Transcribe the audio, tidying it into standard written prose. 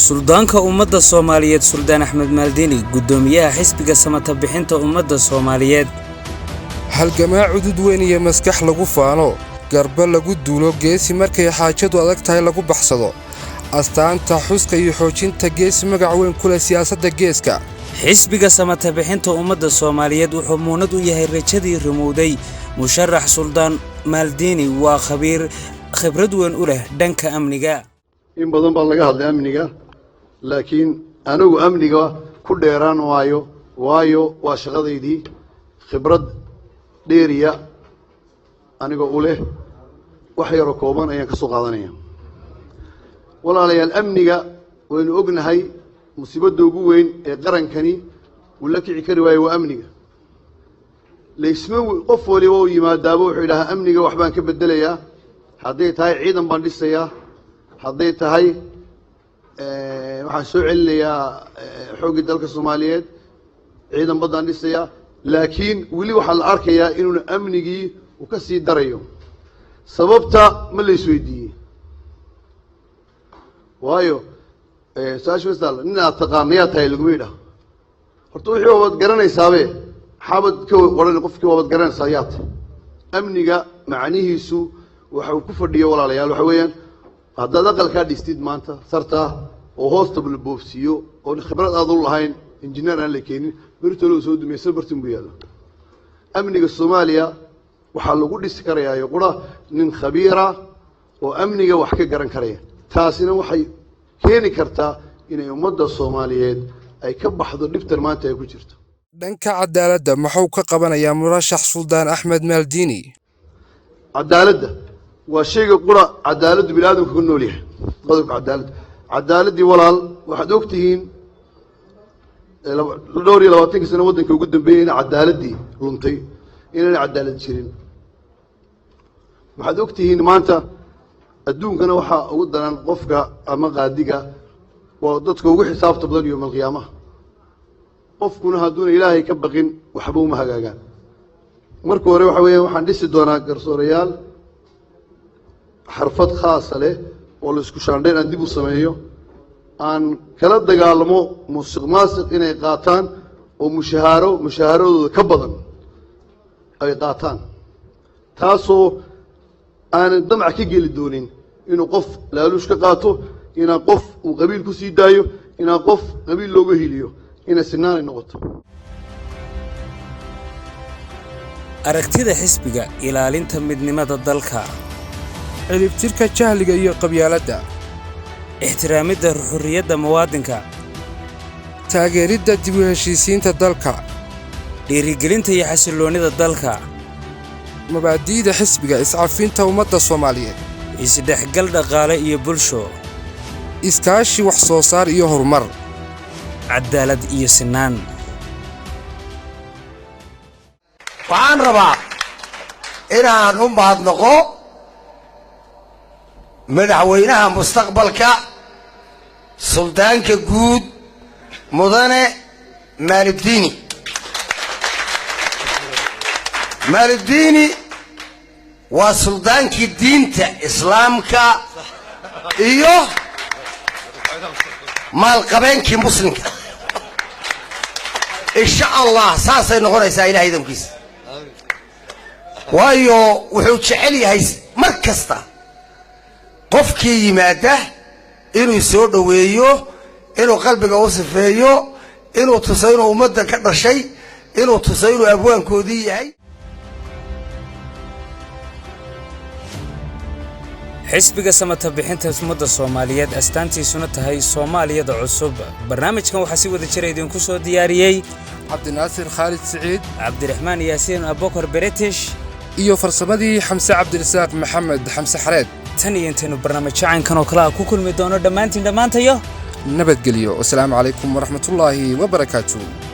سلطانka ummadda Soomaaliyeed Suldaan Axmed Maaldini gudoomiyaha xisbiga samata bixinta ummadda Soomaaliyeed halgamaa cudud weyn iyo maskax lagu faano garba lagu duulo geesi markay xaajadu adag tahay lagu baxsado astaanta xuska iyo xoojinta geesi magac weyn kula siyaasadda geeska xisbiga samata bixinta ummadda Soomaaliyeed wuxuu muunad u yahay rajadii rumowday musharax Suldaan Maaldini waa khibrad weyn u leh dhanka amniga in badan baa laga hadlay amniga laakiin anigu amniga ku dheeraan waayo waa shaqadeydii khibrad dheeriya aniga u leh wax yar oo kooban ayaan ka soo qaadanaya walaalayaal amniga waynu ognahay musiibada ugu weyn ee qarankani uu la kici kari waayo waa amniga leysma qof waliba oo yimaadaaba wuxuu yidhaahaa amniga wax baan ka bedelayaa hadday tahay ciidan baan dhisayaa hadday tahay waxaan soo celinayaa xoogga dalka Soomaaliyeed ciidan badan dhisaya laakiin wali waxa la arkayaa inuu amnigii uu ka sii darayo sababta ma la isweydiiyay waayo saashu isla nina taqaaniya tahay lagu yidhaa horta wixii wad garanaysaabee xabad ka waran qofkii wad garanaysaa yaat amniga macnihiisu waxa uu ku fadhiyo walaalayaal waxa weeyaan haddaad aqalkaa dhistid maanta sarta oo hoosta la boofsiyo oo khibrad aad u lahayn injineer aan la keenin birtolo soo dumaysan bartin buu yaala amniga Soomaaliya waxa lagu dhisi karayaa qura nin khabiira oo amniga wax ka garan karaya taasina waxay keeni kartaa inay ummadda Soomaaliyeed ay ka baxdo dhibtan maanta ay ku jirto dhanka cadaaladda maxuu ka qabanayaa murashax Suldaan Axmed Maaldini cadaaladda وشيء قرأ عدالة بلادهم كنوا ليه قدك عدالة ولا واحد وقتهين دوري لو أعطيك سنة ودن كوجدن بين عدالة دي لنطي إن عدالة شيرين واحد وقتهين ما أنت الدون كانوا وحى ودنا قفقة أما قادقة وضدك وجه حساب تبدل يوم القيامة قفكنا هدون إلهي كبقين وحبوهم هجاجا مركو روح ويا وحندس دونا قرصوريال حرفات خاصة له ولا سكوشاندين عندي بسميه عن كلا دجالمو ماسك إنه قاتان ومشهارو كبضن أي قاتان تاسو أنا دمع كيجي للدونين إنه قف لا لوش كقاتو إنه قف وقبيل كسي دايو إنه قف قبيل لوجه هيليو إنه سنان النقط aragtida xisbiga ilaalinta midnimada dalka ciribtirka jahliga iyo qabyaaladda ixtiraamida xurriyadda muwaadinka taageeridda dib u heshiisiinta dalka dhiirigelinta iyo xasilloonida dalka mabaadi'da xisbiga iscafinta ummadda Soomaaliyeed isdhexgal dhaqaale iyo bulsho iskaashi wax soo saar iyo horumar cadaalad iyo sinaan waxaan rabaa inaan u mahadnaqo madaxweynaha mustaqbalka suldaanka guud mudane Maaldini waa suldaankii diinta islaamka iyo maalqabeenkii muslimka insha Allah saasay noqonaysaa ilaahay idinkiisa waayo wuxuu jecel yahay mar kasta qofkii yimaada inuu soo dhaweeyo inuu qalbiga u sifeeyo inuu tusay inuu ummadda ka dhashay inuu tusay inuu abwaankoodii yahay. xisbiga samata bixinta ummadda Soomaaliyeed astaantiisuna tahay Soomaaliyada cusub. barnaamijkan waxaa si wada jir idinku soo diyaariyay cabdinaasir Khalid Saciid, Cabdiraxmaan Yaasiin Abubakar British iyo farsamadii Xamse Cabdirasaaq Maxamed Xamse Xareed. tan iyo intaanu barnaamijyadan oo kala ku kulmi doono dhammaantayo nabadgelyo. Assalaamu calaykum waraxmatullaahi wabarakaatuh.